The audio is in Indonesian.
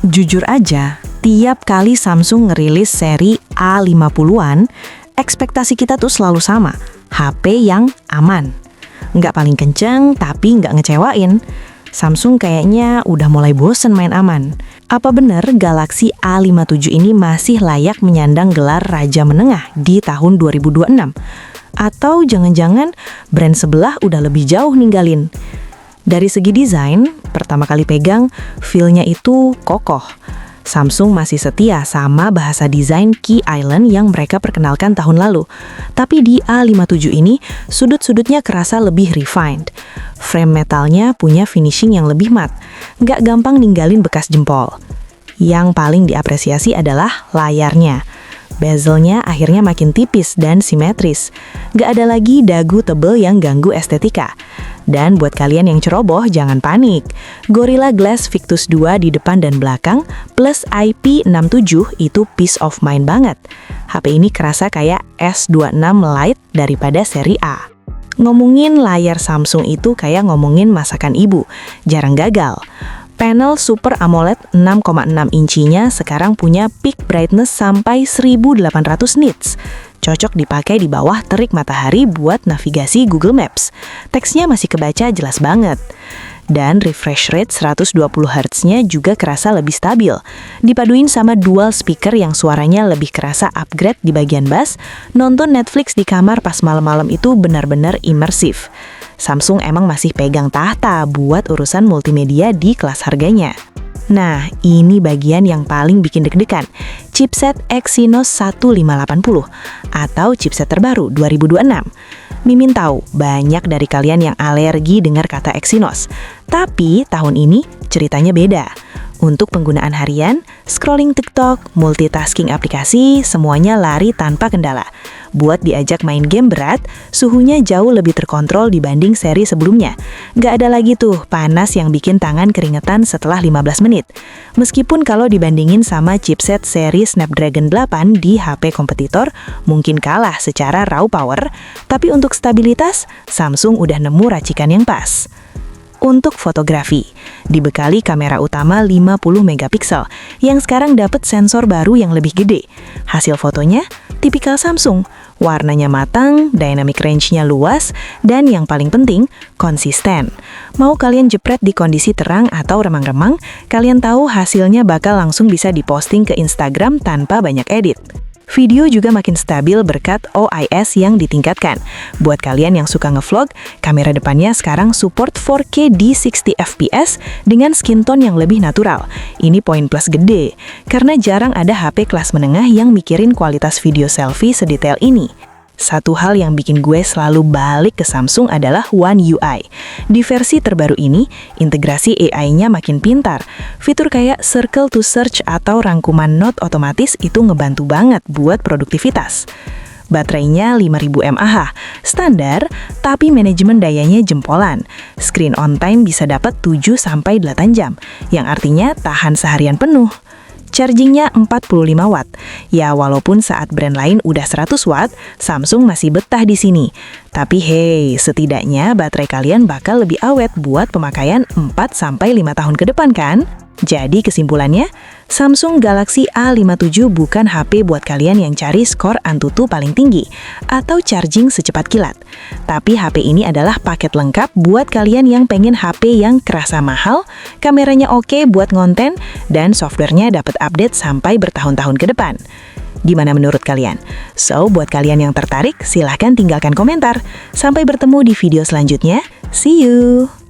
Jujur aja, tiap kali Samsung ngerilis seri A50-an, ekspektasi kita tuh selalu sama, HP yang aman. Nggak paling kenceng, tapi nggak ngecewain. Samsung kayaknya udah mulai bosen main aman. Apa bener Galaxy A57 ini masih layak menyandang gelar Raja Menengah di tahun 2026? Atau jangan-jangan brand sebelah udah lebih jauh ninggalin? Dari segi desain, pertama kali pegang, feel-nya itu kokoh. Samsung masih setia sama bahasa desain Key Island yang mereka perkenalkan tahun lalu. Tapi di A57 ini, sudut-sudutnya kerasa lebih refined. Frame metalnya punya finishing yang lebih matte, nggak gampang ninggalin bekas jempol. Yang paling diapresiasi adalah layarnya. Bezelnya akhirnya makin tipis dan simetris. Nggak ada lagi dagu tebel yang ganggu estetika. Dan buat kalian yang ceroboh, jangan panik. Gorilla Glass Victus 2 di depan dan belakang, plus IP67 itu peace of mind banget. HP ini kerasa kayak S26 Lite daripada seri A. Ngomongin layar Samsung itu kayak ngomongin masakan ibu, jarang gagal. Panel Super AMOLED 6,6 incinya sekarang punya peak brightness sampai 1800 nits. Cocok dipakai di bawah terik matahari buat navigasi Google Maps. Teksnya masih kebaca jelas banget. Dan refresh rate 120 Hz-nya juga kerasa lebih stabil. Dipaduin sama dual speaker yang suaranya lebih kerasa upgrade di bagian bass, nonton Netflix di kamar pas malam-malam itu benar-benar imersif. Samsung emang masih pegang tahta buat urusan multimedia di kelas harganya. Nah, ini bagian yang paling bikin deg-degan. Chipset Exynos 1580 atau chipset terbaru 2026. Mimin tahu, banyak dari kalian yang alergi dengar kata Exynos. Tapi tahun ini ceritanya beda. Untuk penggunaan harian, scrolling TikTok, multitasking aplikasi, semuanya lari tanpa kendala. Buat diajak main game berat, suhunya jauh lebih terkontrol dibanding seri sebelumnya. Nggak ada lagi tuh panas yang bikin tangan keringetan setelah 15 menit. Meskipun kalau dibandingin sama chipset seri Snapdragon 8 di HP kompetitor, mungkin kalah secara raw power, tapi untuk stabilitas, Samsung udah nemu racikan yang pas. Untuk fotografi, dibekali kamera utama 50 megapiksel yang sekarang dapat sensor baru yang lebih gede. Hasil fotonya tipikal Samsung, warnanya matang, dynamic range-nya luas, dan yang paling penting, konsisten. Mau kalian jepret di kondisi terang atau remang-remang, kalian tahu hasilnya bakal langsung bisa diposting ke Instagram tanpa banyak edit. Video juga makin stabil berkat OIS yang ditingkatkan. Buat kalian yang suka ngevlog, kamera depannya sekarang support 4K di 60 fps dengan skin tone yang lebih natural. Ini poin plus gede, karena jarang ada HP kelas menengah yang mikirin kualitas video selfie sedetail ini. Satu hal yang bikin gue selalu balik ke Samsung adalah One UI. Di versi terbaru ini, integrasi AI-nya makin pintar. Fitur kayak Circle to Search atau rangkuman note otomatis itu ngebantu banget buat produktivitas. Baterainya 5000 mAh, standar, tapi manajemen dayanya jempolan. Screen on time bisa dapat 7-8 jam, yang artinya tahan seharian penuh. Chargingnya 45 watt. Ya, walaupun saat brand lain udah 100 watt, Samsung masih betah di sini. Tapi hey, setidaknya baterai kalian bakal lebih awet buat pemakaian 4-5 tahun ke depan kan? Jadi kesimpulannya, Samsung Galaxy A57 bukan HP buat kalian yang cari skor Antutu paling tinggi atau charging secepat kilat. Tapi HP ini adalah paket lengkap buat kalian yang pengen HP yang kerasa mahal, kameranya oke buat ngonten, dan softwarenya dapat update sampai bertahun-tahun ke depan. Gimana menurut kalian? So, buat kalian yang tertarik, silahkan tinggalkan komentar. Sampai bertemu di video selanjutnya. See you!